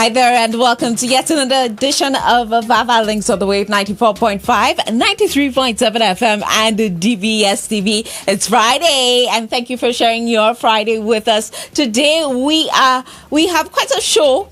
Hi there, and welcome to yet another edition of VAVAL Links on the Wave 94.5, 93.7 FM, and DBS TV. It's Friday, and thank you for sharing your Friday with us. Today, we have quite a show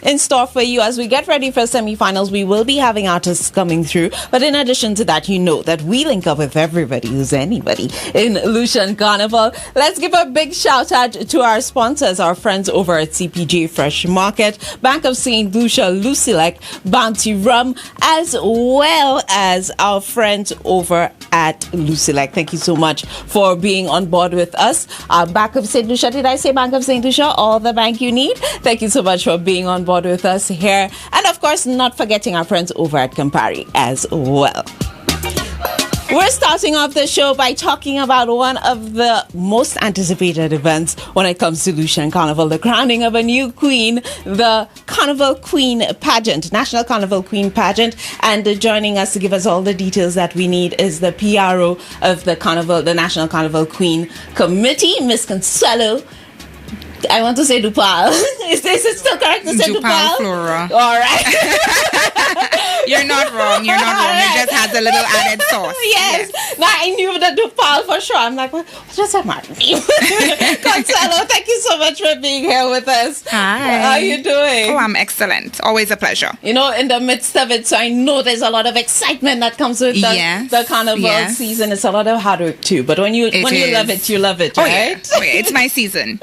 in store for you as we get ready for semi-finals. We will be having artists coming through, but in addition to that, you know that we link up with everybody who's anybody in Lucian Carnival. Let's give a big shout out to our sponsors, our friends over at CPJ Fresh Market, Bank of St. Lucia, Lucilec, Bounty Rum, as well as our friends over at Lucilec. Thank you so much for being on board with us. Bank of St. Lucia, did I say Bank of St. Lucia? All the bank you need. Thank you so much for being on board with us here, and of course not forgetting our friends over at Campari as well. We're starting off the show by talking about one of the most anticipated events when it comes to Lucian Carnival, the crowning of a new queen, the Carnival Queen pageant, National Carnival Queen pageant. And joining us to give us all the details that we need is the PRO of the Carnival, the National Carnival Queen Committee, Miss Consuelo. I want to say DuBois. Is it still correct to say DuBois? Flora. All right. You're not wrong. You're not wrong. It just has a little added sauce. Yes. Now, I knew the DuBois for sure. I'm like, what does that matter? Consuelo, thank you so much for being here with us. Hi. How are you doing? Oh, I'm excellent. Always a pleasure. You know, in the midst of it, so I know there's a lot of excitement that comes with the carnival season. It's a lot of hard work too. But when you love it, you love it, right? Oh, yeah. It's my season.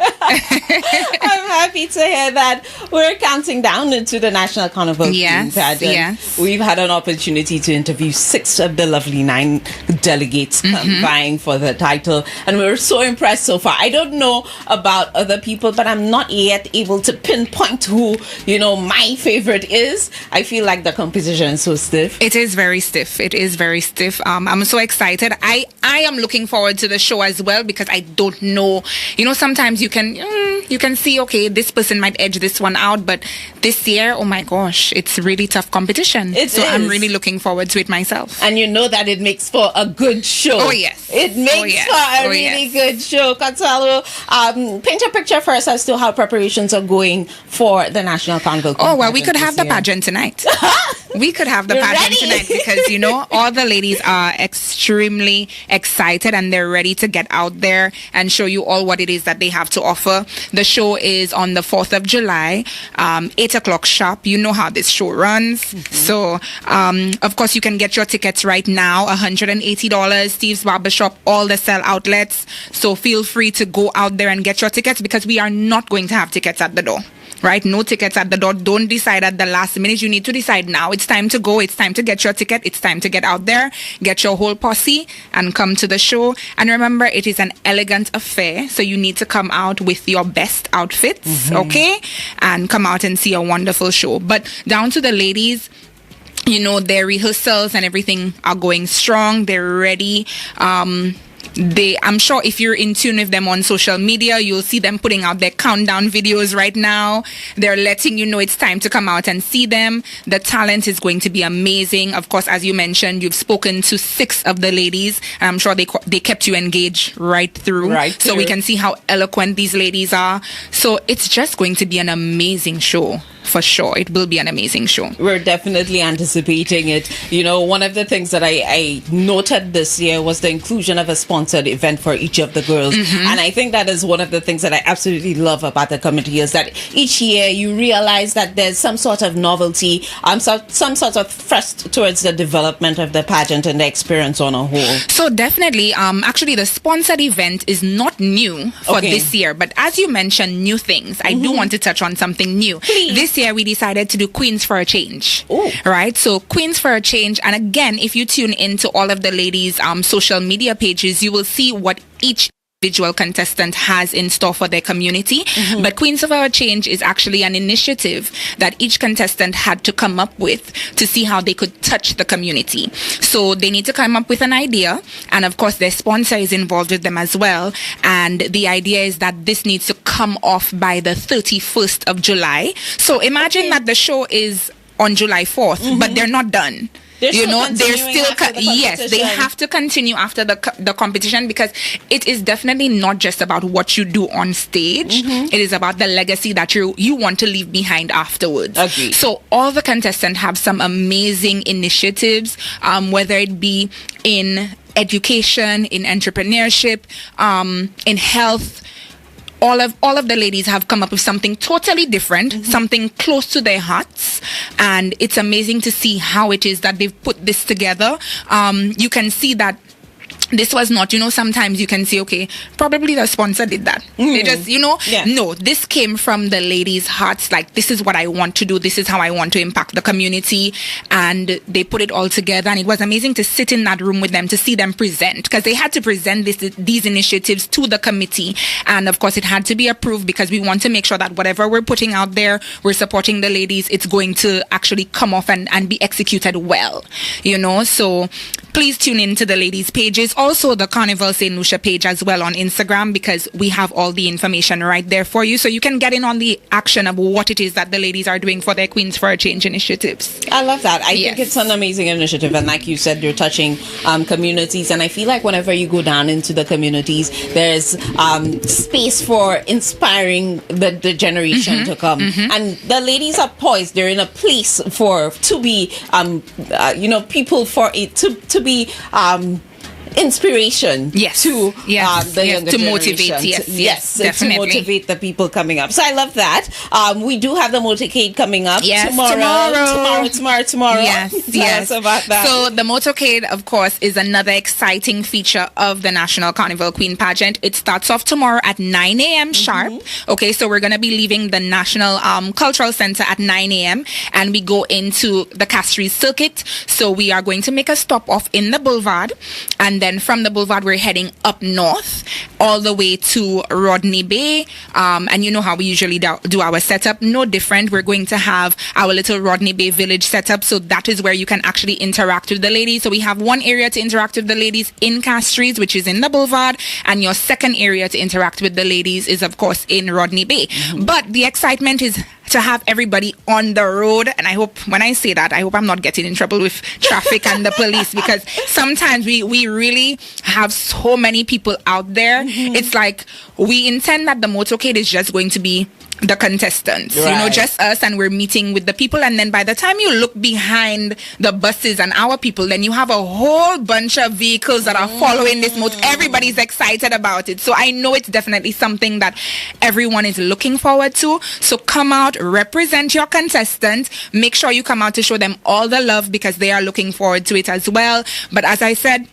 I'm happy to hear that we're counting down into the National Carnival Queen pageant. Yes. We've had an opportunity to interview 6 of the lovely 9 delegates vying for the title, and we're so impressed so far. I don't know about other people, but I'm not yet able to pinpoint who, my favorite is. I feel like the competition is so stiff. It is very stiff. I'm so excited. I am looking forward to the show as well, because I don't know. Sometimes you can see, okay, this person might edge this one out, but this year, oh my gosh, it's really tough competition. I'm really looking forward to it myself. And you know that it makes for a good show. Oh, yes. It makes for a really good show. Consuelo, paint a picture for us as to how preparations are going for the National Carnival. Oh, well, we could have the pageant tonight. We could have the pageant tonight because, all the ladies are extremely excited and they're ready to get out there and show you all what it is that they have to offer. The show is on the 4th of July, 8 o'clock sharp. You know how this show runs. So, of course, you can get your tickets right now, $180, Steve's Barbershop, all the sell outlets. So feel free to go out there and get your tickets, because we are not going to have tickets at the door. Right? No tickets at the door. Don't decide at the last minute. You need to decide now. It's time to go. It's time to get your ticket. It's time to get out there, get your whole posse, and come to the show. And remember, it is an elegant affair. So you need to come out with your best outfits, okay? And come out and see a wonderful show. But down to the ladies, their rehearsals and everything are going strong. They're ready. I'm sure if you're in tune with them on social media, you'll see them putting out their countdown videos right now. They're letting you know it's time to come out and see them. The talent is going to be amazing. Of course, as you mentioned, you've spoken to 6 of the ladies, and I'm sure they kept you engaged right through. So we can see how eloquent these ladies are. So it's just going to be an amazing show. For sure, it will be an amazing show. We're definitely anticipating it. One of the things that I noted this year was the inclusion of a sponsored event for each of the girls. And I think that is one of the things that I absolutely love about the committee, is that each year you realize that there's some sort of novelty, some sort of thrust towards the development of the pageant and the experience on a whole. So definitely, actually the sponsored event is not new for this year, but as you mentioned, new things. I do want to touch on something new. Please. This year we decided to do Queens for a Change. Ooh. Right? So Queens for a Change, and again, if you tune into all of the ladies' social media pages, you will see what each individual contestant has in store for their community. But Queens of Our Change is actually an initiative that each contestant had to come up with to see how they could touch the community. So they need to come up with an idea, and of course their sponsor is involved with them as well. And the idea is that this needs to come off by the 31st of July. So imagine that the show is on July 4th, but they're not done. They're you still know, they're continuing still after the yes, they competition. have to continue after the competition, because it is definitely not just about what you do on stage. It is about the legacy that you want to leave behind afterwards. Agreed. So all the contestants have some amazing initiatives, whether it be in education, in entrepreneurship, in health. All of the ladies have come up with something totally different, something close to their hearts, and it's amazing to see how it is that they've put this together. You can see that this was not, sometimes you can say, okay, probably the sponsor did that. They just, no, this came from the ladies' hearts. Like, this is what I want to do. This is how I want to impact the community. And they put it all together. And it was amazing to sit in that room with them, to see them present, because they had to present these initiatives to the committee. And of course, it had to be approved, because we want to make sure that whatever we're putting out there, we're supporting the ladies, it's going to actually come off and be executed well, So please tune in to the ladies' pages. Also, the Carnival St. Lucia page as well on Instagram, because we have all the information right there for you. So you can get in on the action of what it is that the ladies are doing for their Queens for a Change initiatives. I love that. I think it's an amazing initiative. And like you said, you're touching communities. And I feel like whenever you go down into the communities, there's space for inspiring the generation to come. And the ladies are poised. They're in a place to be, people for it to be inspiration to the younger to generation. motivate, definitely. To motivate the people coming up. So I love that. We do have the motorcade coming up tomorrow. Yes, Tell us about that. So the motorcade, of course, is another exciting feature of the National Carnival Queen pageant. It starts off tomorrow at 9 a.m. sharp. Okay, so we're going to be leaving the National Cultural Center at 9 a.m. and we go into the Castries Circuit. So we are going to make a stop off in the Boulevard, and then from the Boulevard we're heading up north all the way to Rodney Bay, and you know how we usually do our setup. No different. We're going to have our little Rodney Bay village setup, so that is where you can actually interact with the ladies. So we have one area to interact with the ladies in Castries, which is in the Boulevard, and your second area to interact with the ladies is of course in Rodney Bay. But the excitement is to have everybody on the road, and I hope when I say that, I hope I'm not getting in trouble with traffic and the police, because sometimes we really have so many people out there. It's like we intend that the motorcade is just going to be the contestants, just us, and we're meeting with the people, and then by the time you look behind the buses and our people, then you have a whole bunch of vehicles that are following this motor. Everybody's excited about it, so I know it's definitely something that everyone is looking forward to. So come out, represent your contestants, make sure you come out to show them all the love, because they are looking forward to it as well. But as I said,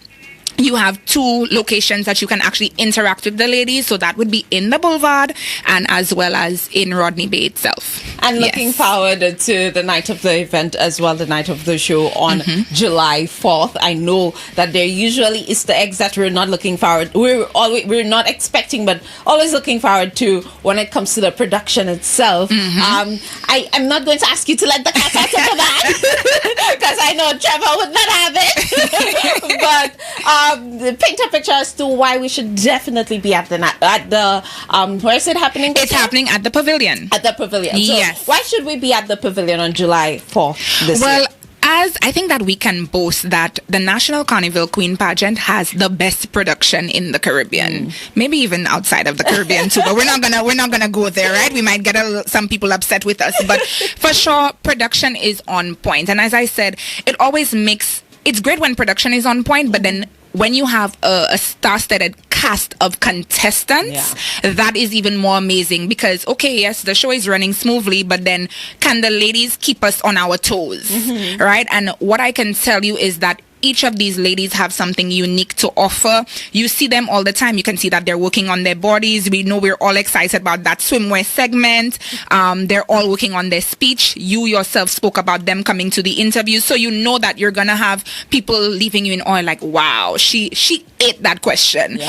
you have two locations that you can actually interact with the ladies. So that would be in the Boulevard and as well as in Rodney Bay itself. And looking forward to the night of the event as well, the night of the show on July 4th. I know that there usually Easter eggs that we're not looking forward. We're not expecting, but always looking forward to when it comes to the production itself. I'm not going to ask you to let the cat out of the bag, because I know Trevor would not have it. But paint a picture as to why we should definitely be at the where is it happening? It's happening at the Pavilion. At the Pavilion. Yes. So why should we be at the Pavilion on July 4th this year? As I think that we can boast that the National Carnival Queen pageant has the best production in the Caribbean, maybe even outside of the Caribbean too. But we're not gonna go there, right? We might get some people upset with us, but for sure, production is on point. And as I said, it's great when production is on point, but then when you have a star-studded cast of contestants, that is even more amazing, because, okay, yes, the show is running smoothly, but then can the ladies keep us on our toes, right? And what I can tell you is that each of these ladies have something unique to offer. You see them all the time. You can see that they're working on their bodies. We know we're all excited about that swimwear segment. They're all working on their speech. You yourself spoke about them coming to the interview. So you know that you're going to have people leaving you in awe, like, wow, she ate that question.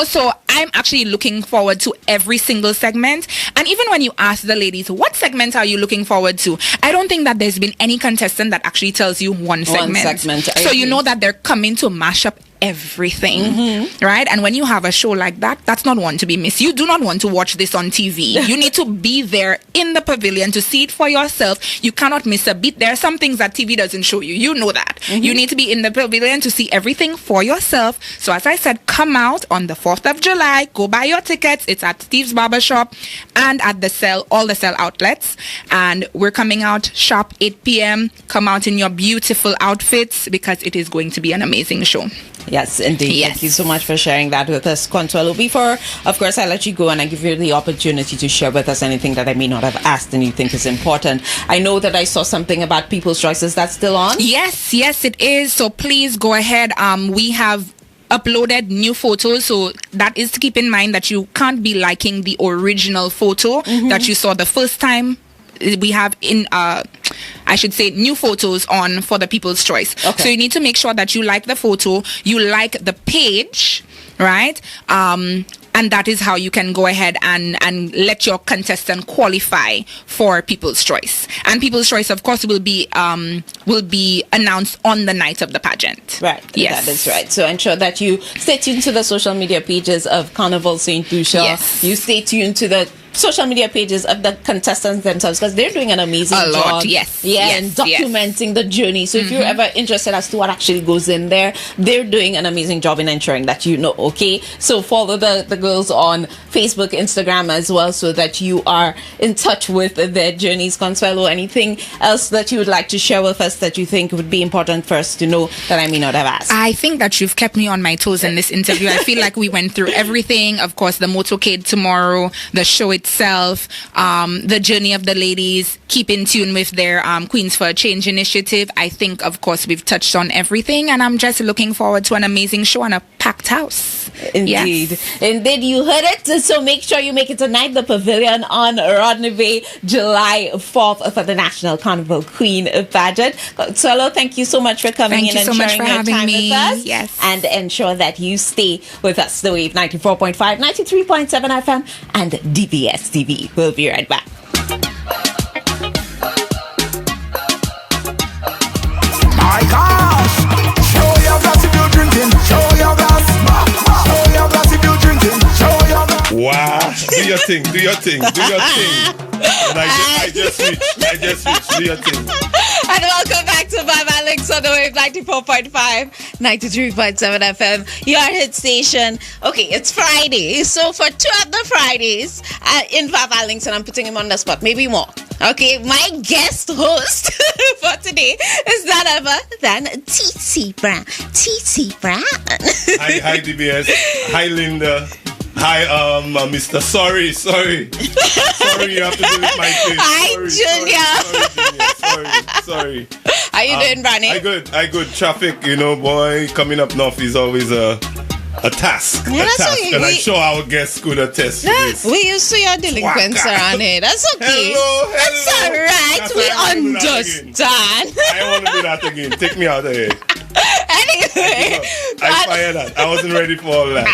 So I'm actually looking forward to every single segment. And even when you ask the ladies, what segment are you looking forward to? I don't think that there's been any contestant that actually tells you one segment. So you know that they're coming to mash up everything, right? And when you have a show like that, that's not one to be missed. You do not want to watch this on TV. You need to be there in the pavilion to see it for yourself. You cannot miss a beat. There are some things that TV doesn't show you. You know that. You need to be in the pavilion to see everything for yourself. So as I said, come out on the 4th of July. Go buy your tickets. It's at Steve's Barbershop and at the Cell, all the Cell outlets. And we're coming out sharp 8 p.m. Come out in your beautiful outfits because it is going to be an amazing show. Yes, indeed. Yes. Thank you so much for sharing that with us, Consuelo. Before, of course, I let you go and I give you the opportunity to share with us anything that I may not have asked and you think is important. I know that I saw something about People's Choice. Is that still on? Yes, it is. So please go ahead. We have uploaded new photos, so that is to keep in mind that you can't be liking the original photo that you saw the first time. We have I should say new photos on for the People's Choice. Okay. So you need to make sure that you like the photo, you like the page, right? And that is how you can go ahead and let your contestant qualify for People's Choice. And People's Choice, of course, will be announced on the night of the pageant. Right. Yes. That is right. So ensure that you stay tuned to the social media pages of Carnival St. Lucia. Yes. You stay tuned to the social media pages of the contestants themselves because they're doing an amazing job. Lot, yes. Yeah, yes, and documenting the journey. So if you're ever interested as to what actually goes in there, they're doing an amazing job in ensuring that you know, okay? So follow the girls on Facebook, Instagram as well so that you are in touch with their journeys. Consuelo, anything else that you would like to share with us that you think would be important for us to know that I may not have asked? I think that you've kept me on my toes in this interview. I feel like we went through everything. Of course, the motorcade tomorrow, the show itself, the journey of the ladies, keep in tune with their Queens for a Change initiative. I think, of course, we've touched on everything, and I'm just looking forward to an amazing show and a packed house. Indeed. Yes. Indeed, you heard it. So make sure you make it tonight, the Pavilion on Rodney Bay, July 4th for the National Carnival Queen pageant. Solo, thank you so much for coming Thank in you and so much sharing for your having time me. with us. Yes. And ensure that you stay with us. The Wave 94.5, 93.7 FM and DBS TV. We'll be right back. My gosh! Show your glass if you're drinking. Show your glass. Show your glass if you're drinking. Show your glass. Wow. Do your thing. Do your thing. Do your thing. And I just reached. Do your thing. And welcome back to VAVAL Links on the Wave 94.5, 93.7 FM, your hit station. Okay, it's Friday. So for 2 of the Fridays in VAVAL Links, and I'm putting him on the spot, maybe more. Okay, my guest host for today is none other than TC Brown. TC Brown. Hi, DBS. Hi, Linda. Hi, Mr. Sorry, you have to do with my face. Hi, Sorry. How you doing, Branny? I good. Traffic, boy, coming up north is always a task. Yeah, that's okay. And I'm sure our guests could attest to this. We used to your delinquents around here. That's okay. Hello. That's all right. That's We why I wanna do that understand. I don't want to do that again. Take me out of here. Anyway, I fired that. I wasn't ready for all that.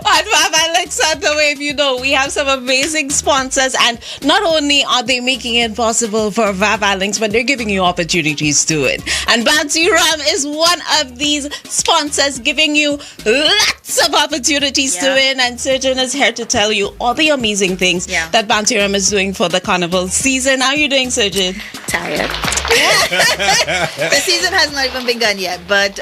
on VAVAL Links on the Wave, we have some amazing sponsors, and not only are they making it possible for VAVAL Links, but they're giving you opportunities to it. And Bounty Rum is one of these sponsors, giving you lots of opportunities to win. And Surgeon is here to tell you all the amazing things that Bounty Rum is doing for the carnival season. How are you doing, Surgeon? Tired. The season has not even begun yet, but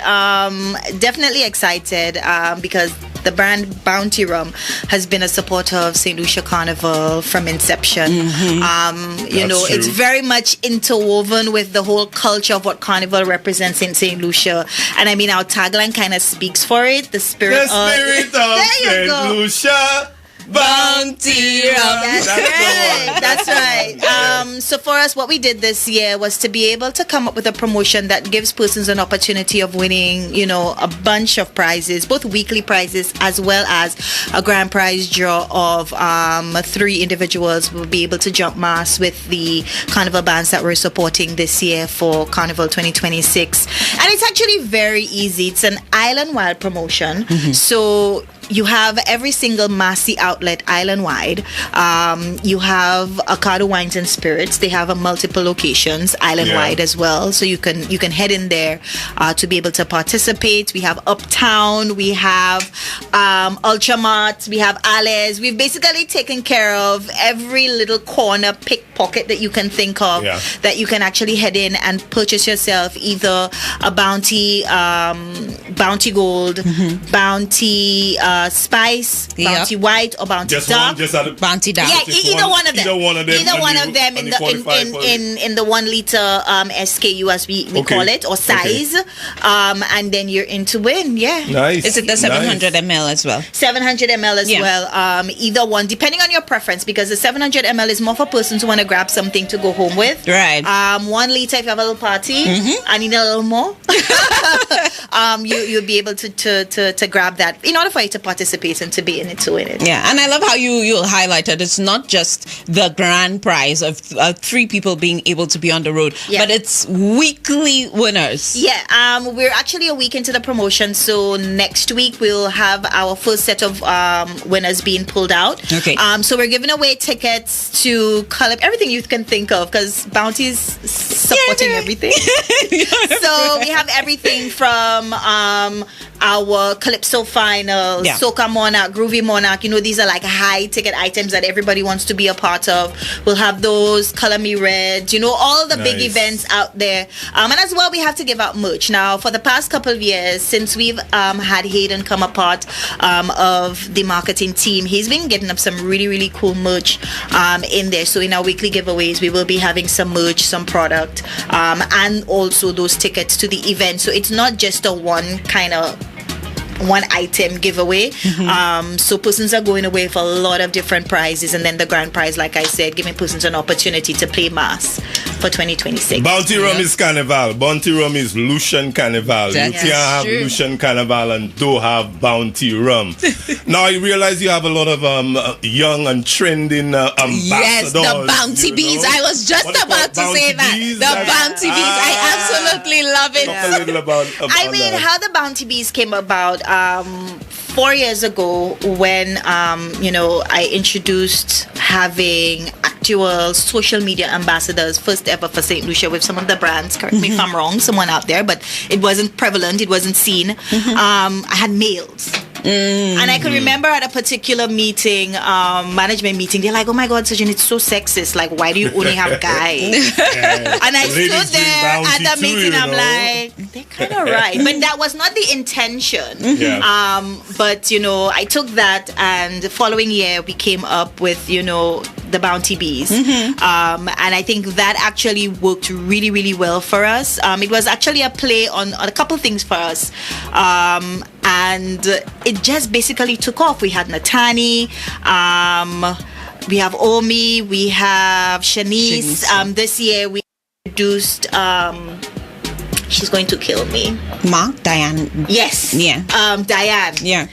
definitely excited because the brand Bounty Rum has been a supporter of St. Lucia Carnival from inception. It's very much interwoven with the whole culture of what Carnival represents in St. Lucia. And I mean, our tagline kind of speaks for it. The spirit of St. Lucia. Bounty Rum. That's right. So for us, what we did this year was to be able to come up with a promotion that gives persons an opportunity of winning, a bunch of prizes, both weekly prizes as well as a grand prize draw of 3 individuals will be able to jump mass with the carnival bands that we're supporting this year for Carnival 2026. And it's actually very easy. It's an island-wide promotion. So you have every single Massey outlet island-wide. You have Ocado Wines and Spirits. They have multiple locations island-wide as well. So you can head in there to be able to participate. We have Uptown. We have Ultramart. We have Alice. We've basically taken care of every little corner pickpocket that you can think of that you can actually head in and purchase yourself either a Bounty Gold, Bounty Spice, Bounty White, or Bounty Dark. Bounty Dark. Yeah, either one of them. Either one of them in the 1 liter SKU as we call it, or size. And then you're in to win. Yeah. Nice. Is it the 700 ml as well? 700 ml as well. Either one, depending on your preference, because the 700 ml is more for persons who want to grab something to go home with. Right. 1 liter if you have a little party. I need a little more. You'll be able to grab that in order for you to participate and to be in it to win it. Yeah, and I love how you highlighted it's not just the grand prize of 3 people being able to be on the road, but it's weekly winners. Yeah, we're actually a week into the promotion, so next week we'll have our first set of winners being pulled out. Okay. So we're giving away tickets to everything you can think of, because Bounty's supporting everything. So we have everything from our Calypso Final, Soca Monarch, Groovy Monarch. These are like high ticket items that everybody wants to be a part of. We'll have those, Color Me Red, all the big events out there. And as well, we have to give out merch. Now, for the past couple of years, since we've had Hayden come a part of the marketing team, he's been getting up some really, really cool merch in there. So in our weekly giveaways, we will be having some merch, some product, and also those tickets to the event. So it's not just a one item giveaway. So persons are going away for a lot of different prizes, and then the grand prize, like I said, giving persons an opportunity to play mass for 2026. Bounty Rum is Carnival. Bounty Rum is Lucian Carnival. You can't have Lucian Carnival and don't have Bounty Rum. Now I realize you have a lot of young and trending ambassadors. Yes, the Bounty Bees. I was just about to say that. The Bounty Bees. I absolutely love it. Talk a little about how the Bounty Bees came about. 4 years ago, when I introduced having actual social media ambassadors, first ever for St. Lucia with some of the brands. Correct me if I'm wrong, someone out there, but it wasn't prevalent, it wasn't seen. I had males. And I can remember at a particular meeting, management meeting, they're like, "Oh my God, Sajin, it's so sexist. Like, why do you only have guys?" And I stood there at the meeting, I'm like, they're kind of right. But that was not the intention. But, I took that, and the following year, we came up with, the Bounty Bees. And I think that actually worked really, really well for us. It was actually a play on a couple things for us. And it just basically took off. We had Natani, we have Omi, we have Shanice. This year we introduced she's going to kill me. Diane. Yes. Yeah. Diane. Yeah.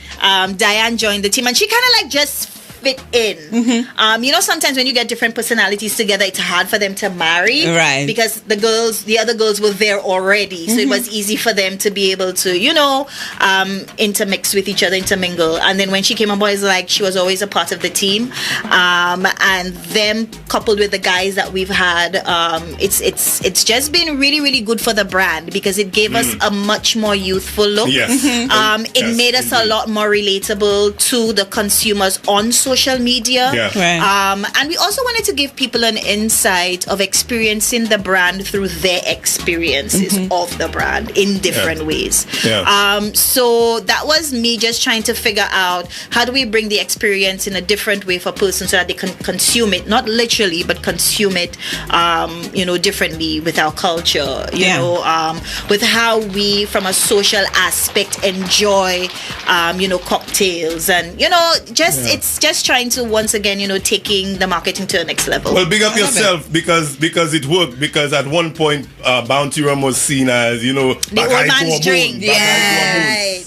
Diane joined the team, and she kind of just fit in. Sometimes when you get different personalities together, it's hard for them to marry, right? Because the other girls were there already, so it was easy for them to be able to, intermix with each other, intermingle. And then when she came on board, it's like she was always a part of the team, and them coupled with the guys that we've had, it's just been really, really good for the brand, because it gave us a much more youthful look. It made us a lot more relatable to the consumers on social media. And we also wanted to give people an insight of experiencing the brand through their experiences of the brand in different ways. So that was me just trying to figure out, how do we bring the experience in a different way for persons so that they can consume it, not literally, but consume it differently with our culture, with how we, from a social aspect, enjoy cocktails, and it's just trying to, once again, taking the marketing to the next level. Well, big up yourself, because it worked. Because at one point, Bounty Rum was seen as, the old man's drink.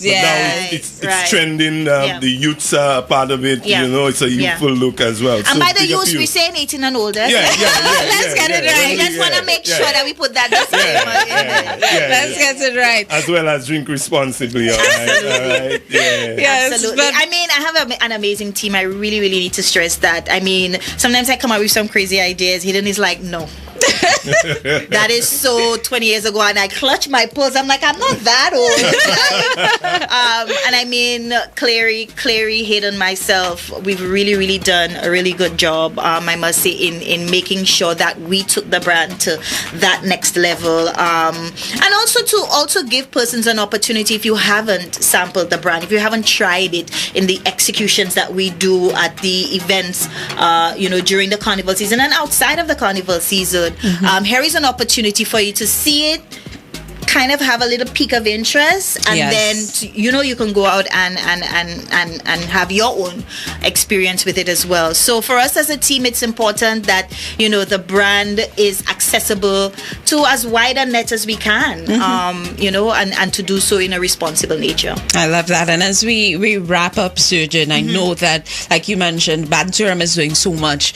But now it's trending. The youths are part of it. You know, it's a youthful look as well. And by the youths, we're saying 18 and older. Let's get it right. I just want to make sure that we put that disclaimer. Let's get it right. As well as drink responsibly. All right. Yes, absolutely. I mean, I have an amazing team. I really, really need to stress that. I mean, sometimes I come up with some crazy ideas. Hayden is like, no. That is so 20 years ago, and I clutch my pearls. I'm like, I'm not that old. And I mean, Clary, Hayden, myself, we've really, really done a really good job, I must say, in making sure that we took the brand to that next level. And also to give persons an opportunity, if you haven't sampled the brand, if you haven't tried it in the executions that we do at the events, during the carnival season and outside of the carnival season. Here is an opportunity for you to see it, kind of have a little peak of interest, and then you can go out and have your own experience with it as well. So for us as a team, it's important that the brand is accessible to as wide a net as we can, and to do so in a responsible nature. I love that. And as we wrap up, Surgeon, I know that, like you mentioned, Banturam is doing so much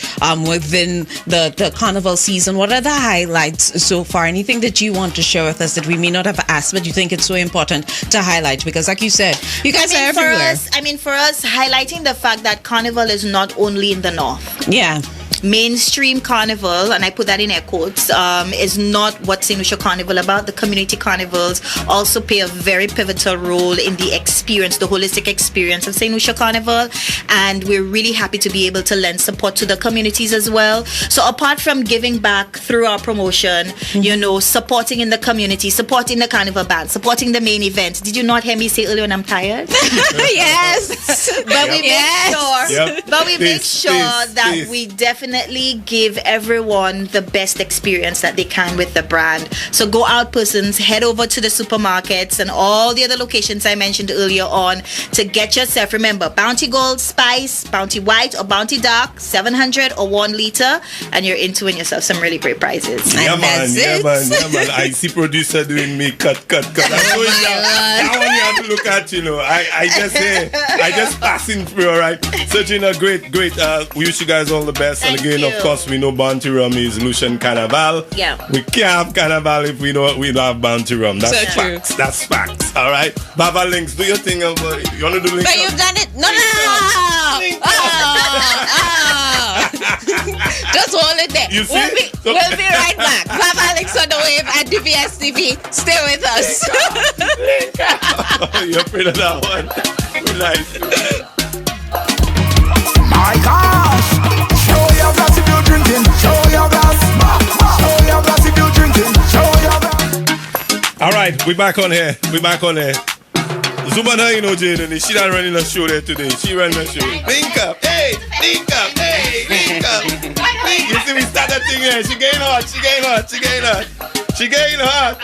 within the carnival season. What are the highlights so far? Anything that you want to share with us that we may not have asked, but you think it's so important to highlight? Because like you said, you guys are everywhere. For us, highlighting the fact that carnival is not only in the north. Yeah. Mainstream carnival, and I put that in air quotes, is not what St. Lucia Carnival about. The community carnivals also play a very pivotal role in the experience, the holistic experience of St. Lucia Carnival, and we're really happy to be able to lend support to the communities as well. So apart from giving back through our promotion, supporting in the community, supporting the carnival band, supporting the main event. Did you not hear me say earlier when I'm tired? Yes. But we make sure that we definitely give everyone the best experience that they can with the brand. So go out, persons, head over to the supermarkets and all the other locations I mentioned earlier on to get yourself, remember, Bounty Gold, Spice, Bounty White or Bounty Dark, 700 or 1 liter, and you're in to win yourself some really great prizes. Yeah, man. I see producer doing me cut. I'm going that one you have to look at, I just passing through, all right? So, Gina, great. We wish you guys all the best. And again, of course, we know Bounty Rum is Lucian Carnival. Yeah. We can't have Carnival if we don't have Bounty Rum. That's so facts. True. That's facts. All right. VAVAL links. Do your thing. You want to do links? But you've done it. No. Just hold it there. You see? We'll be right back. VAVAL links on the wave at DBS TV. Stay with us. You're afraid of that one. Nice. My gosh! Show your glass if you're drinking. Show your glass. Show your glass if you're drinking. Show your glass. All right, we back on here. Zubana, Jaden, she done running a show there today. She running a show. Link up. Hey, link up. You see, we start that thing here. She getting hot.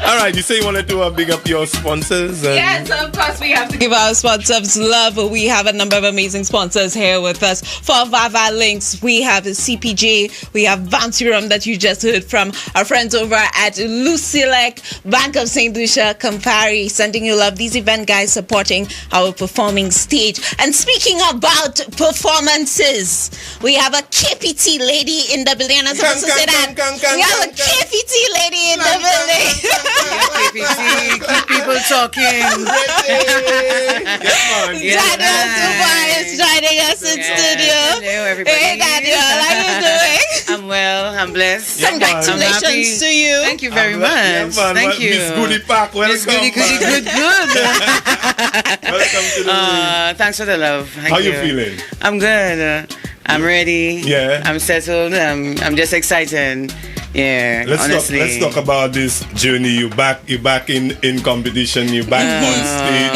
All right. You say you wanted to big up your sponsors? Yes, of course. We have to give our sponsors love. We have a number of amazing sponsors here with us. For VAVAL links, we have CPJ. We have Bounty Rum that you just heard from our friends over at Lucilec, Bank of St. Lucia, Campari, sending you love. These event guys supporting our performing stage. And speaking about performances, we have a KPT lady in the building. I'm supposed to say that. We have a KPT lady in the building. KPT, keep people talking. Danielle DuBois is joining us in studio. Hello, everybody. Hey, Danielle, how are you doing? I'm well. I'm blessed. Congratulations to you. Thank you very much. Thank you. Miss Goody Park, welcome. Miss Goody, good. Welcome to the thanks for the love. Thank How you feeling? I'm good. I'm ready. Yeah. I'm settled. I'm just excited. Yeah, let's talk about this journey. You back in competition. You back on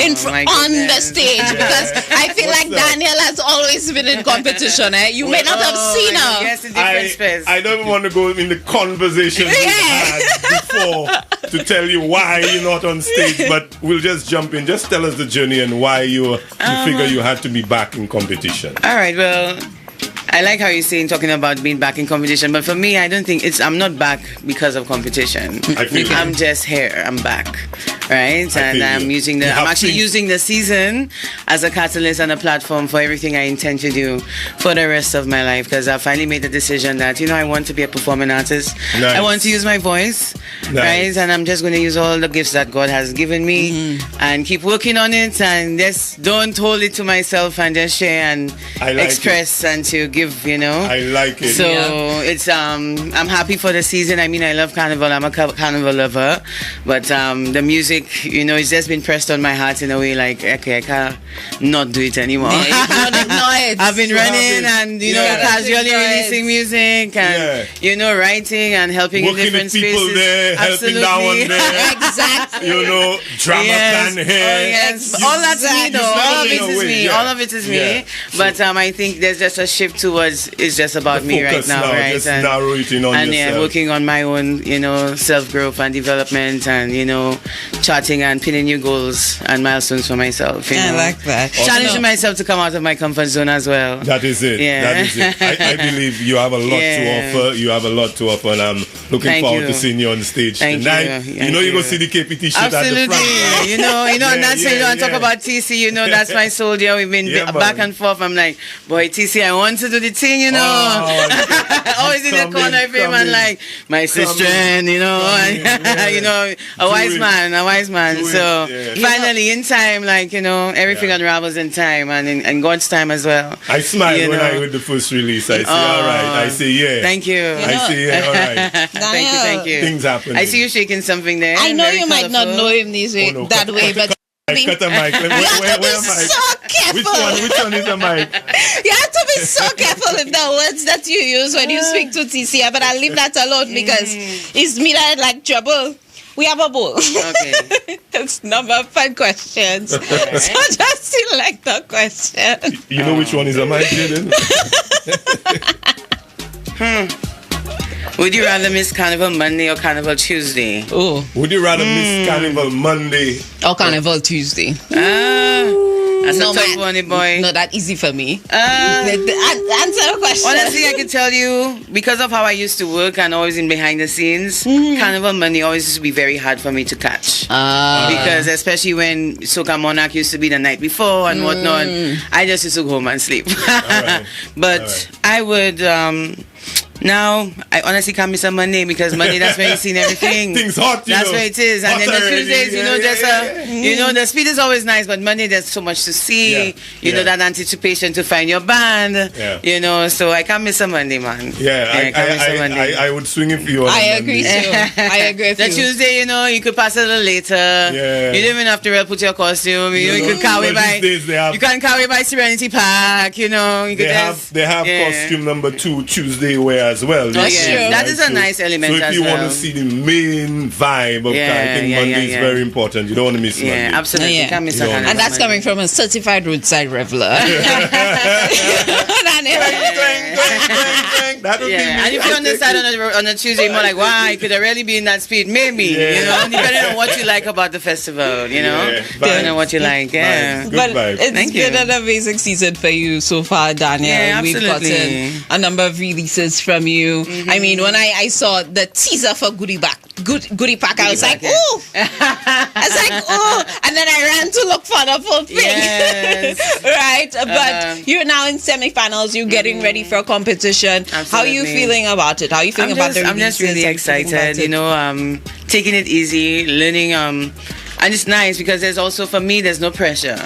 stage. On the stage, because I feel like Danielle has always been in competition. You may not have seen her. Yes, in different space. I don't want to go in the conversation we had before to tell you why you're not on stage, but we'll just jump in. Just tell us the journey and why you figure you had to be back in competition. All right. Well, I like how you're saying, talking about being back in competition, but for me, I don't think I'm not back because of competition. I feel I'm just here. I'm back. right? And I'm I'm actually using the season as a catalyst and a platform for everything I intend to do for the rest of my life, because I finally made the decision that, I want to be a performing artist. Nice. I want to use my voice, right? And I'm just going to use all the gifts that God has given me and keep working on it, and just don't hold it to myself and just share and express and to give, I like it. So it's I'm happy for the season. I mean, I love Carnival. I'm a Carnival lover, but the music, it's just been pressed on my heart in a way like, okay, I can't not do it anymore. I've been running and casually releasing music and writing and helping working in different with people spaces. there, helping down there. Exactly. Drama plan here. Yes. All that's me though. All of it is me. All of it is me. But I think there's just a shift towards it's just about me right now, right? Just narrow it in on yourself. Working on my own, self-growth and development and, charting and pinning new goals and milestones for myself. I like that. Challenging myself to come out of my comfort zone as well. That is it. Yeah. That is it. I believe you have a lot to offer. You have a lot to offer, and I'm looking forward to seeing you on the stage tonight. You go see the KPT shit Absolutely. at the front. And that's when I talk about TC, that's my soldier. We've been back and forth. I'm like, boy, TC, I want to do the thing, always in the corner of him and like my sister, and a wise man. So finally, in time, like everything unravels in time and in God's time as well. I smiled when I heard the first release. I say, all right. I say, yeah. Thank you. I say, yeah, all right. Thank you. Things happen. I see you shaking something there. I know Very you might not colorful. know him that way, but cut a mic. Where am I? so careful. Which one is a mic? You have to be so careful with the words that you use when you speak to TC, but I'll leave that alone because it's me that like trouble. We have a bowl. Okay. It's number of fun questions. So just select the question. You know which one is a mic, Jaden? Would you rather miss Carnival Monday or Carnival Tuesday? Oh. Would you rather miss Carnival Monday or Carnival Tuesday? That's a tough one, boy. Not that easy for me. Answer the question. Honestly, I can tell you, because of how I used to work and always in behind the scenes, Carnival Monday always used to be very hard for me to catch. Because especially when Soca Monarch used to be the night before and whatnot, I just used to go home and sleep. But I would... Now, I honestly can't miss a Monday because Monday, that's where you see everything. Things hot, That's where it is. And then the Tuesdays, the speed is always nice, but Monday, there's so much to see. You know, that anticipation to find your band. So I can't miss a Monday, man. I would swing it for you on I agree, too. I agree with the you. Tuesday, you could pass it a little later. You don't even have to put your costume. You could carry by. You can carry by Serenity Park. You could they have costume number 2 Tuesday wear as well. That is a nice element. So if you want to see the main vibe of I think Monday is very important. You don't want to miss Monday. Absolutely. You can't miss a And that's coming from a certified roadside reveler. And if you're on the side on a Tuesday, more like, wow, you could really be in that speed. Maybe, depending on what you like about the festival, depending on what you like. But it's been an amazing season for you so far, Danielle. We've gotten a number of releases from you. I mean, when I saw the teaser for Goodie Pack, I was like, ooh. And then I ran to look for the full thing. Right? But you're now in semifinals. You're getting ready for a competition. Absolutely. How are you feeling about it? How are you feeling about the releases? I'm just really excited. Taking it easy, learning. And it's nice because there's also, for me, there's no pressure.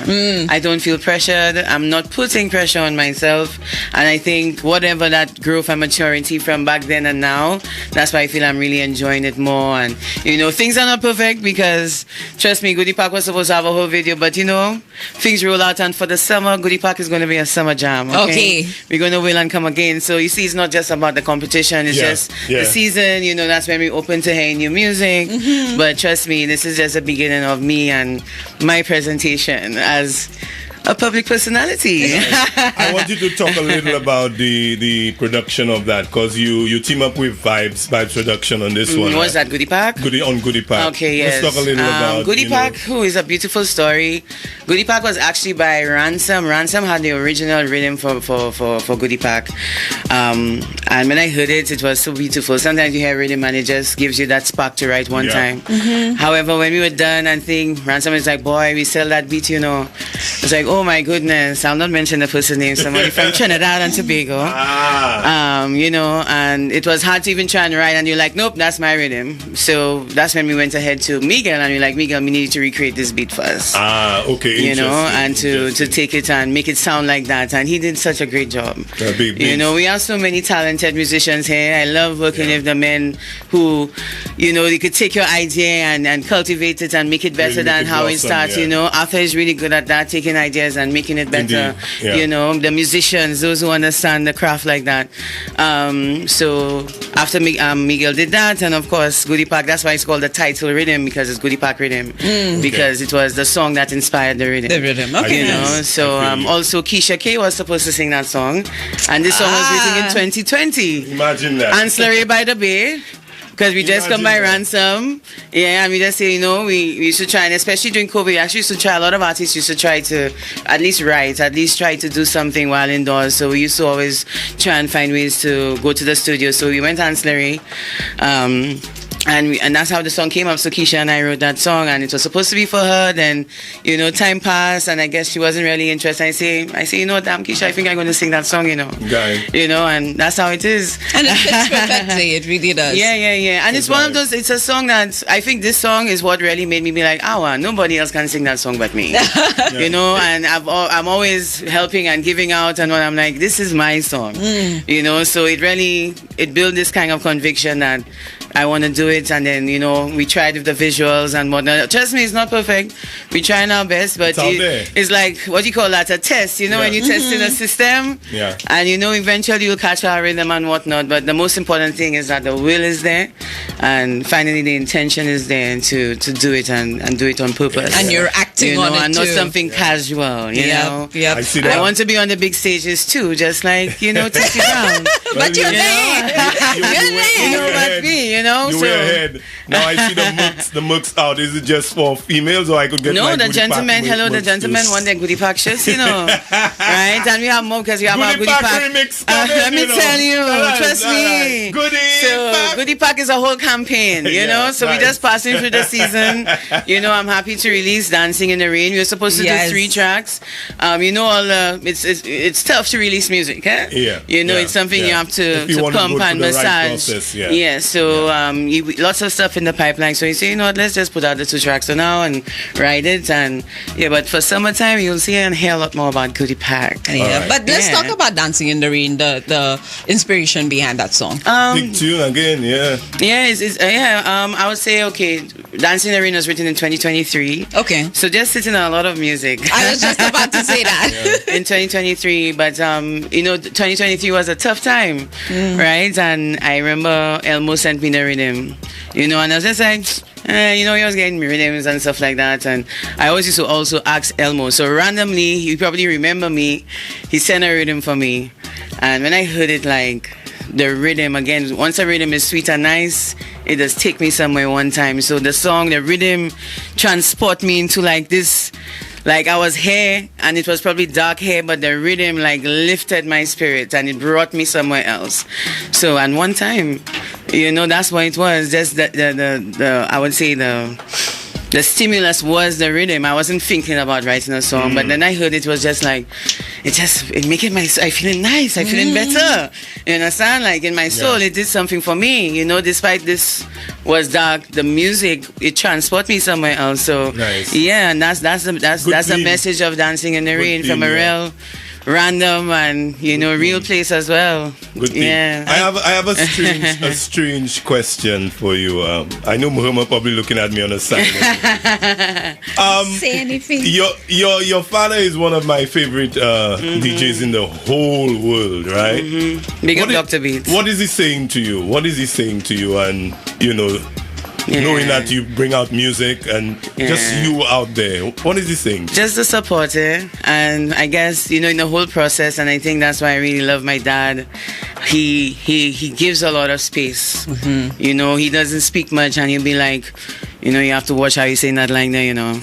I don't feel pressured. I'm not putting pressure on myself. And I think whatever that growth and maturity from back then and now, that's why I feel I'm really enjoying it more. And, things are not perfect because, trust me, Goodie Pack was supposed to have a whole video. But, things roll out. And for the summer, Goodie Pack is going to be a summer jam. Okay. We're going to will and come again. So, you see, it's not just about the competition. It's just the season. That's when we open to hearing new music. But trust me, this is just the beginning of me and my presentation as a public personality. I want you to talk a little about the production of that because you team up with Vibes Production on this one. What's that, Goodie Pack? On Goodie Pack. Okay, yes. Let's talk a little about Goodie Pack, who is a beautiful story. Goodie Pack was actually by Ransom. Ransom had the original rhythm for Goodie Pack. And when I heard it, it was so beautiful. Sometimes you hear rhythm and it just gives you that spark to write one time. However, when we were done, I think Ransom is like, boy, we sell that beat, you know. It's like, oh my goodness, I'll not mention the person's name, somebody from Trinidad and Tobago. You know, and it was hard to even try and write, and you're like, nope, that's my rhythm. So that's when we went ahead to Miguel, and we're like, Miguel, we need to recreate this beat for us. Okay. You know, and to take it and make it sound like that, and he did such a great job. You know, we have so many talented musicians here. I love working with the men who, you know, they could take your idea and cultivate it and make it better than how it starts. You know, Arthur is really good at that, taking ideas and making it better. You know, the musicians, those who understand the craft like that. So after Miguel did that, and of course Goodie Park, that's why it's called the title rhythm, because it's Goodie Park rhythm, because it was the song that inspired the rhythm. Okay. You know, so also Keisha K was supposed to sing that song, and this song was written in 2020. Imagine that. Ancillary by the Bay. Because we just come by Ransom, and we just say, you know, we should try, and especially during COVID, we actually used to try, a lot of artists used to try to at least write, at least try to do something while indoors. So we used to always try and find ways to go to the studio. So we went ancillary, and that's how the song came up. So Keisha and I wrote that song, and it was supposed to be for her. Then, you know, time passed, and I guess she wasn't really interested. I say, you know, damn Keisha, I think I'm going to sing that song, you know. You know, and that's how it is. And it fits perfectly. It really does. Yeah. And it's one of those. It's a song that I think this song is what really made me be like, nobody else can sing that song but me. You know, and I'm always helping and giving out, and when I'm like, this is my song. You know, so it built this kind of conviction that I want to do it, and then, you know, we tried with the visuals and whatnot. Trust me, it's not perfect. We're trying our best, but it's like, what do you call that? A test, you know, when you test in a system, and you know, eventually you'll catch our rhythm and whatnot. But the most important thing is that the will is there, and finally the intention is there to do it and do it on purpose. And you're acting, you know, on it and too. Not something casual, you know. I see that. I want to be on the big stages too, just like, you know, Tissy Brown. But you're there. You know about me, you know. You were ahead. Now I see the mux out. Is it just for females, or I could get the gentlemen? The gentlemen want their Goodie Park shirts, you know, right? And we have more because we have our Goodie Park remix. Let me tell you, trust me. Goodie Park is a whole campaign, you know. So we just passing through the season. You know, I'm happy to release Dancing in the Rain. We were supposed to do 3 tracks. You know, it's tough to release music, eh? You know, it's something you have to pump and massage. So lots of stuff in the pipeline. So you say, you know what, let's just put out the 2 tracks for now and write it. And but for summertime, you'll see and hear a lot more about Goodie Park. But let's talk about Dancing in the Rain, the inspiration behind that song. Big tune again, I would say, okay, Dancing in the Rain was written in 2023. Okay. So just sitting on a lot of music. I was just about to say that. In 2023, but you know, 2023 was a tough time, right? And I remember Elmo sent me the rhythm, you know, and I was just like, you know, he was getting me rhythms and stuff like that. And I always used to also ask Elmo. So randomly, you probably remember me, he sent a rhythm for me. And when I heard it, like, the rhythm, again, once a rhythm is sweet and nice, it does take me somewhere one time. So the song, the rhythm transport me into like this, like I was here and it was probably dark hair, but the rhythm like lifted my spirit and it brought me somewhere else. So, and one time, you know, that's what it was. Just the I would say the stimulus was the rhythm. I wasn't thinking about writing a song, but then I heard it was just like, it making I feeling nice, I feeling better. You understand? Like in my soul, it did something for me. You know, despite this was dark, the music, it transported me somewhere else. So and that's the message of Dancing in the Rain from a real random and, you know, real place as well. Good thing. I have a strange question for you. I know Muhammad probably looking at me on the side. Say anything. Your father is one of my favorite DJs in the whole world, right? Big up Dr. Beats. What is he saying to you? And, you know, knowing that you bring out music and just you out there, what is he saying? Just the support, and I guess, you know, in the whole process, and I think that's why I really love my dad. He gives a lot of space. You know, he doesn't speak much, and he'll be like, you know, you have to watch how you say that line there, you know,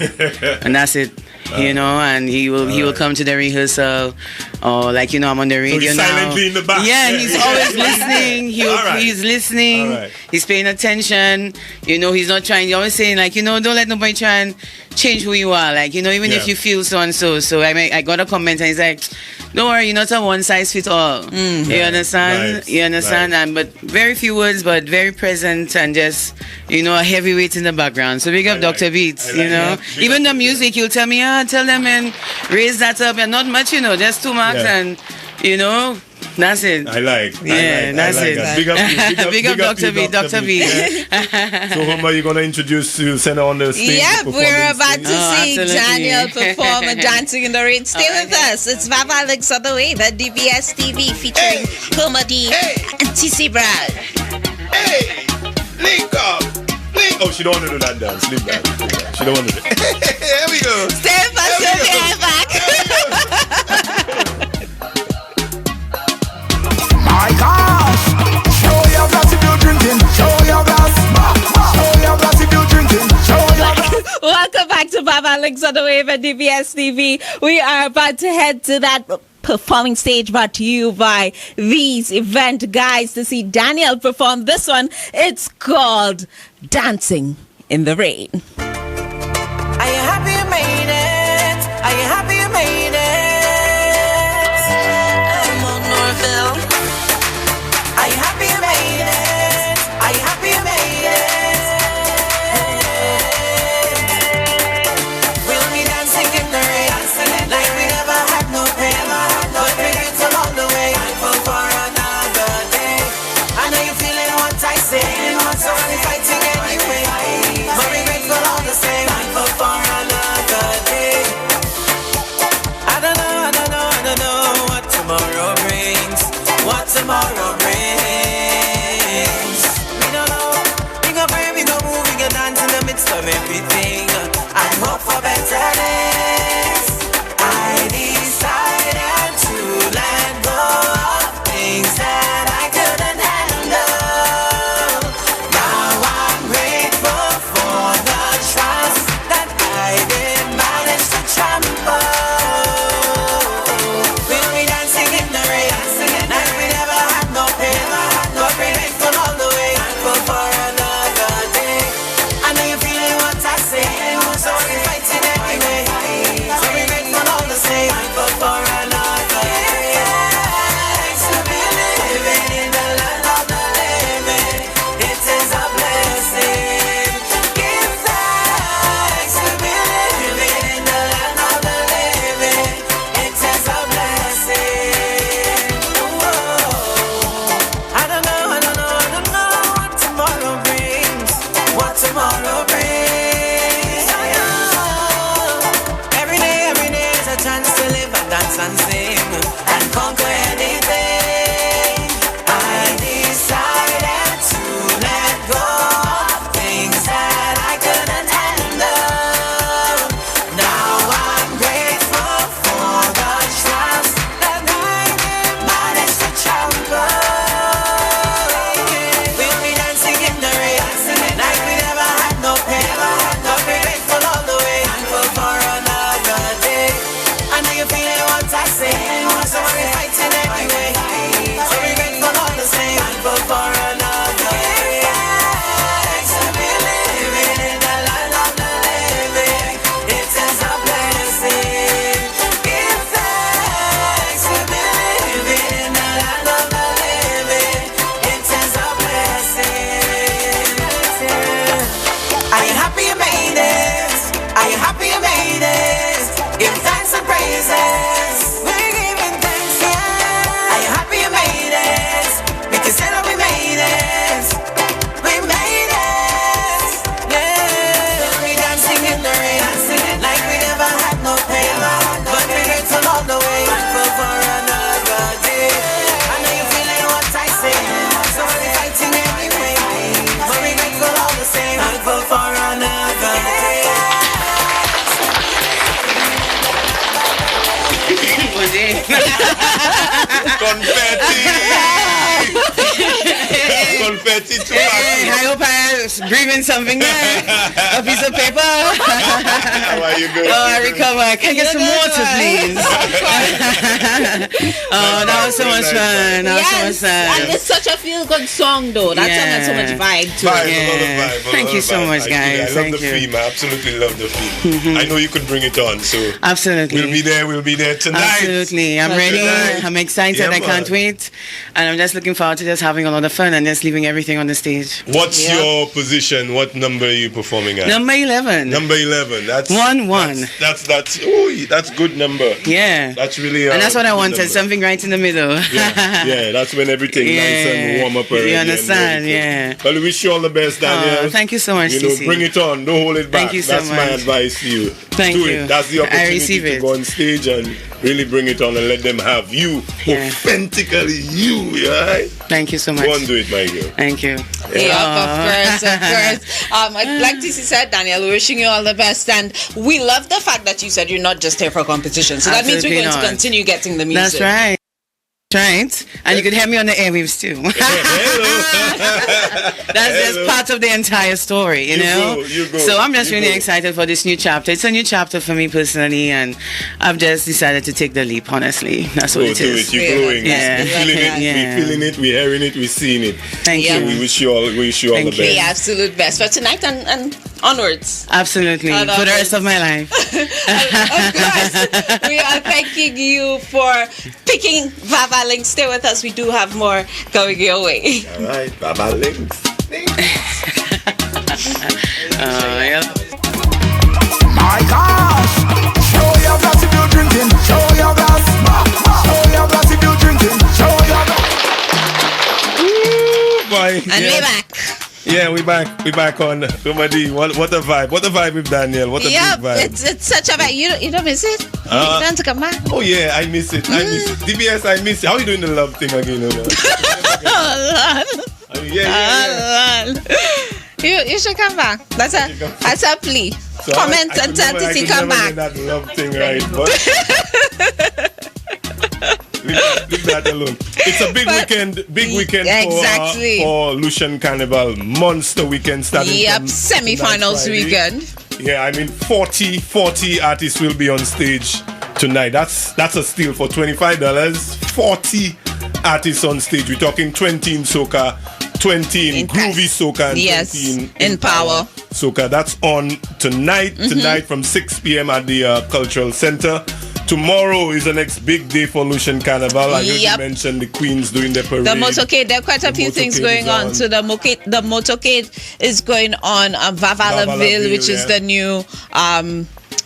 and that's it. you know, and he will come to the rehearsal, or like, you know, I'm on the radio he's now. silently in the back. Yeah, he's always listening. He's listening. All right. He's paying attention. You know, he's not trying. He's always saying, like, you know, don't let nobody try and change who you are. Like, you know, even if you feel so and so. So I got a comment and he's like, don't worry, you're not a one size fit all. You understand? Nice. You understand? Nice. And but very few words, but very present and just, you know, a heavyweight in the background. So big up Dr. Beats, you know. Even the music, you'll tell me, tell them and raise that up, and not much, you know, just 2 marks and, you know, that's it. That's it. That. Big up, big up Dr. B. Dr. B. Yeah. So whom are you going to introduce to send her on the stage? Yeah, we're about to see absolutely. Danielle perform a Dancing in the Rain. Stay with us. It's VAVAL Links on the Way, the DBS TV featuring Comedy and TC Brad. Hey, link up. Oh, she don't want to do that dance. Leave that. She don't want to do it. Here we go. Stay with us. We'll be right back. My gosh! Show your glass if you're drinking. Show your glass. Show your glass if you're drinking. Show your glass. Welcome back to VAVAL Links on the Wave at DBS TV. We are about to head to that performing stage brought to you by these event guys to see Danielle perform this one. It's called Dancing in the Rain. Are you happy you made it? Are you happy you made it? I'm on Norville. Are you happy you made it? Are you happy you made it? We'll be dancing in the rain, like we never had no pain. But we're grateful all the way, thankful for another day. I know you're feeling what I say, so we're fighting anyway. But we're grateful all the same, thankful for another day. I don't know what tomorrow brings. What tomorrow brings. We don't know. We go pray, we go move, we go dance in the midst of everything. I hope for better days. I decided to let go of things that I couldn't handle. Now I'm grateful for the trust that I did manage to trample. We'll be dancing in the rain, like we never had no pain. But we're grateful all the way, thankful for another day. I know you're feeling what I say, so we're fighting anyway. So we're grateful all the same, thankful for another day. Thanks to be living in the land of the living. It is a blessing. Give thanks to be living in the land of the living. It is a blessing. Whoa. I don't know what tomorrow brings. What tomorrow brings. Every day is a chance to live and dance and sing and conquer anything. I decided to let go of things that I couldn't handle. Now I'm grateful for the trust that I did manage to trample. We'll be dancing in the rain, like we never had no pain. But we're grateful all the way, thankful for another day. I know you're feeling what I say, so we're fighting anyway. So we're grateful all the same, thankful for another day. Thanks to be living in the land of the living. It is a blessing. Give thanks to be living in the land of the living. It is a blessing. Are you happy you made it? Are you happy you made it? Give thanks and praises. We're giving thanks, yeah. Are you happy you made it? We can say that we made it. We made it. Yeah. We'll be dancing in the rain, like we never had no pain. But we're grateful all the way, thankful for another day. I know you're feeling what I say, so we're fighting anyway. But we're grateful all the same, thankful for another day. One day. Confetti! petty, too Hey, I hope I bring in something there. A piece of paper. How are you good? Oh, I recover. Can I get some water, please? Oh, that was so much fun. That was so much fun. And it's such a feel-good song, though. That song has so much vibe to Vibe, it. a lot of vibe, Thank you so much, guys. I love Thank the you. theme. I absolutely love the theme. I know you could bring it on, so Absolutely. we'll be there tonight. Absolutely. I'm ready. Tonight. I'm excited. Yeah, I can't man. wait. And I'm just looking forward to just having a lot of fun and just leaving everything on the stage. What's your position? What number are you performing at? Number 11. Number 11. That's 1-1. That's good number. Yeah. That's really And that's what I good wanted, number. something right in the middle. Yeah, that's when everything nice and warm up already. You and understand, everything. yeah. Well, we wish you all the best, Danielle. Oh, thank you so much, You know, CC. bring it on. Don't hold it back. Thank you so That's my much. advice to you. Thank Do you. it. That's the I opportunity receive to it. go on stage and really bring it on and let them have you. Yeah. Authentically you, right? Thank you so much. Go and do it, my girl. Thank you. Yeah, of course. Like TC said, Danielle, we're wishing you all the best, and we love the fact that you said you're not just here for competition. So that means we're Absolutely going to not. continue getting the music. That's right. Right. And you can hear me on the airwaves too. That's just part of the entire story, you know? You go. So I'm just You really go. excited for this new chapter. It's a new chapter for me personally, and I've just decided to take the leap, honestly. That's what Go it do is. it. You're going. Yeah. We're feeling it. Yeah. We're feeling it. We're hearing it. We're seeing it. Thank Yeah. So you. we wish you all the Thank you. The best. absolute best for tonight and onwards. Absolutely. I love For the it. rest of my life. Of course, we are thanking you for picking VAVAL Link. Stay with us. We do have more going your way. All right. Bye-bye, links. Yeah. My gosh! Show your glass if you're drinking. Show your glass. Show your glass if you're drinking. Show your glass. Bye. And we're back. Yeah, we back on Umadi. What a vibe. What a vibe with Danielle. What a Yeah, big vibe. it's such a vibe. You don't miss it? You don't come back? Oh yeah, I miss it. I miss it. DBS, I miss it. How are you doing the love thing again? You should come back. That's a plea. So Comment I and tell could TC never come get back. that love thing right, but leave that alone. It's a big weekend Exactly. for Lucian Carnival. Monster weekend starting Yep, from semi-finals Friday. weekend. Yeah, I mean 40 artists will be on stage tonight. That's a steal for $25. 40 artists on stage. We're talking 20 in soca, 20 in groovy soca, and Yes, 20 in power soca. That's on tonight. Tonight from 6 p.m. at the Cultural Center. Tomorrow is the next big day for Lucian Carnival. I know you Yep. mentioned the Queens doing their parade. The motorcade, there are quite a The few things motorcade going is on. on. So the motorcade is going on Vavalaville, which is yeah. the new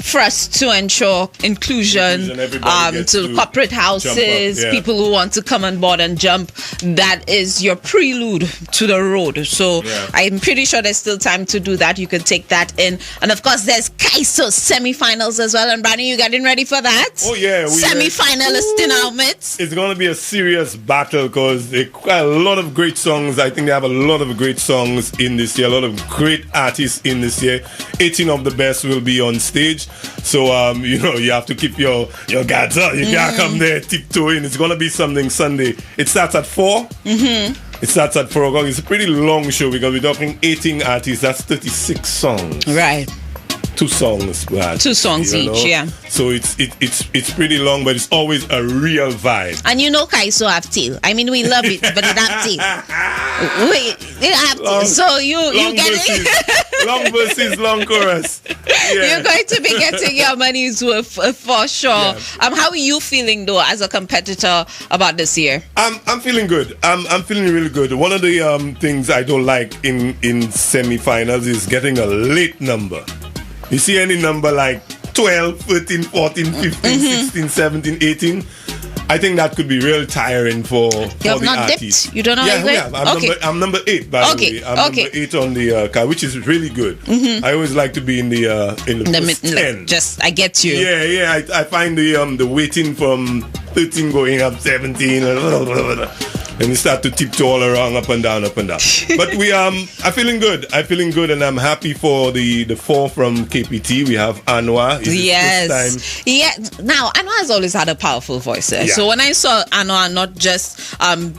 for us to ensure inclusion Everybody gets to corporate houses, jump up, yeah. people who want to come on board and jump. That is your prelude to the road. So Yeah. I'm pretty sure there's still time to do that. You can take that in. And of course, there's Kaiso semi-finals as well. And Brandon, you getting ready for that? Oh, yeah, Semi-finalist in our midst. It's going to be a serious battle because they quite a lot of great songs. I think they have a lot of great songs in this year, a lot of great artists in this year. 18 of the best will be on stage. So, you have to keep your guards up. You can't come there tiptoeing. It's going to be something Sunday. It starts at 4. It starts at 4 o'clock. It's a pretty long show because we're talking 18 artists. That's 36 songs. Right. 2 songs, Brad. 2 songs You know? each, yeah. So it's pretty long, but it's always a real vibe. And you know Kaiso have tail. I mean, we love it, but it have tail. Wait, it have tail. So you get it. Long verses, long chorus. Yeah. You're going to be getting your money's worth for sure. Yeah. How are you feeling though as a competitor about this year? I'm feeling good. I'm feeling really good. One of the things I don't like in semi-finals is getting a late number. You see any number like 12, 13, 14, 15, 16, 17, 18, I think that could be real tiring for have the not dipped? artists. You don't know Yeah, how we you have. go? Okay. I'm number 8 by Okay, the way. I'm okay. number 8 on the car, which is really good. I always like to be in the first 10. Just I get you. Yeah. I find the waiting from 13 going up 17. and you start to tiptoe all around, up and down, up and down. But we I'm feeling good. I'm feeling good, and I'm happy for the 4 from KPT. We have Anwar. Yes. Yeah. Now, Anwar has always had a powerful voice. Yeah. So when I saw Anwar not just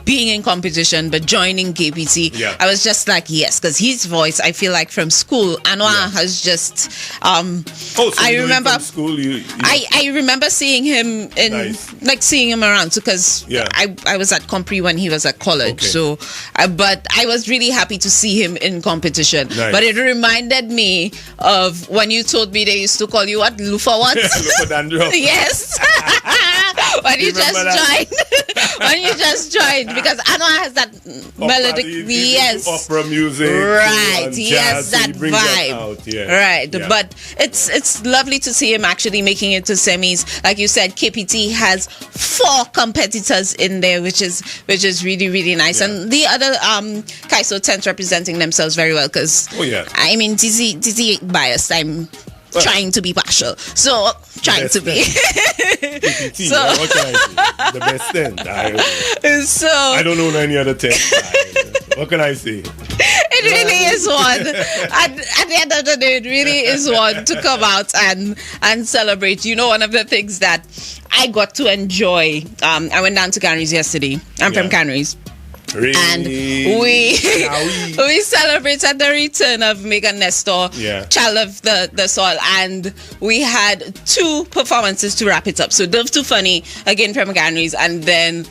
being in competition but joining KPT, I was just like, yes, because his voice, I feel like from school, Anwar has just. So I remember from school. I remember seeing him in seeing him around because I was at Compre when he was at college. Okay. So, but I was really happy to see him in competition. Nice. But it reminded me of when you told me they used to call you what? Lufa what? Lufa Dandruff. Yes. When you just joined. When you just joined. Because Anwar has that melodic, yes. Opera music. Right. He has that vibe. That out. Right. Yeah. But it's lovely to see him actually making it to semis. Like you said, KPT has 4 competitors in there, which is really, really nice. And the other Kaiso tents representing themselves very well because I mean Dizzy biased. I'm trying to be partial. So trying to be. KPT, what can I say? The best tent. I don't know any other tent. What can I say? It really is one. At the end of the day, it really is one to come out and celebrate. You know, one of the things that I got to enjoy. I went down to Canaries yesterday. I'm from Canaries. Really? And we celebrated the return of Megan Nestor, Child of the Soil, and we had 2 performances to wrap it up. So Dove Too Funny, again from Canaries, and then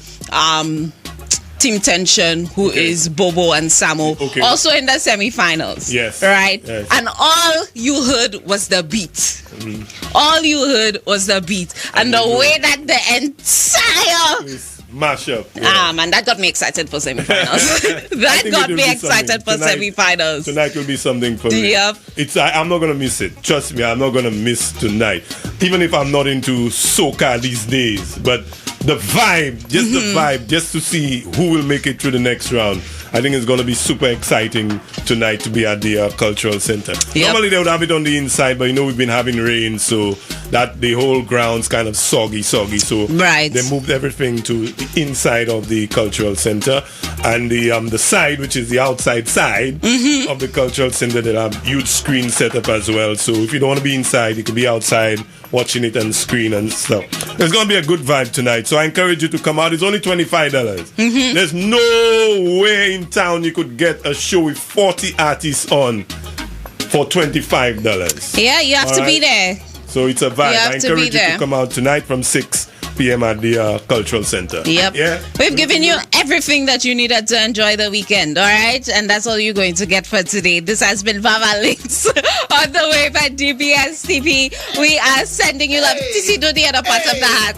Team Tension, who is Bobo and Samo, also in the semi-finals. Yes. Right? Yes. And all you heard was the beat. Mm-hmm. All you heard was the beat. And the way that the entire mash up. Man, that got me excited for semi-finals. That got me excited for semi-finals. Tonight will be something for me. Yep. I'm not gonna miss it. Trust me, I'm not gonna miss tonight. Even if I'm not into soca these days, but the vibe, just to see who will make it through the next round. I think it's going to be super exciting tonight to be at the cultural center. Yep. Normally they would have it on the inside, but you know we've been having rain, so that the whole ground's kind of soggy. So they moved everything to the inside of the cultural center, and the side, which is the outside side of the cultural center, they have huge screen set up as well. So if you don't want to be inside, you can be outside watching it on screen and stuff. There's going to be a good vibe tonight, so I encourage you to come out. It's only $25. There's no way in town you could get a show with 40 artists on for $25. Yeah, you have to be there. So it's a vibe. I encourage you to come out tonight from 6 p.m. at the cultural center. Yep. Yeah. We've given you everything that you needed to enjoy the weekend, all right? And that's all you're going to get for today. This has been VAVAL Links on the wave at DBS TV. We are sending you love. TC, do the other part of the hat.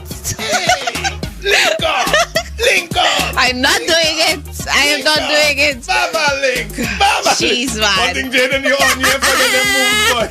Link up. I'm not doing it. I am not doing it. VAVAL Link. Jeez, man. One thing, Jaden, you're on here for the move.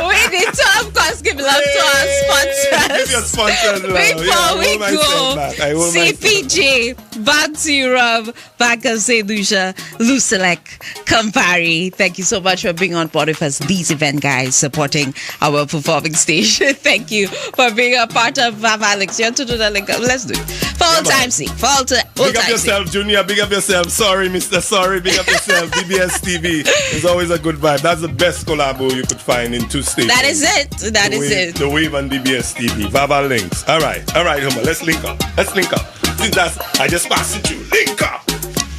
We need to, of course, give love to our sponsors. Give your sponsors love. Before we go, CPG, Bounty Rum, Bank of St.Lucia, Lucelec, Campari. Thank you so much for being on board with us. These event guys supporting our performing station. Thank you for being a part of VAVAL Links. You want to do the link up? Let's do it. For all time sake. For all time Big up yourself, Junior. Big up yourself. Sorry, Mr. Sorry. Big up yourself. DBS TV. It's always a good vibe. That's the best collabo you could find in 2 stations. That is it. That is it. The Wave and DBS TV. VAVAL Links. All right, Homer. Let's link up. Since I just passed it through. Link up.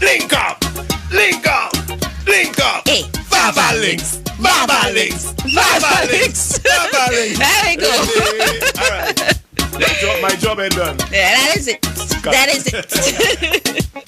Hey, VAVAL Links. VAVAL Links. There we go. All right. My job ain't done. Yeah, that is it.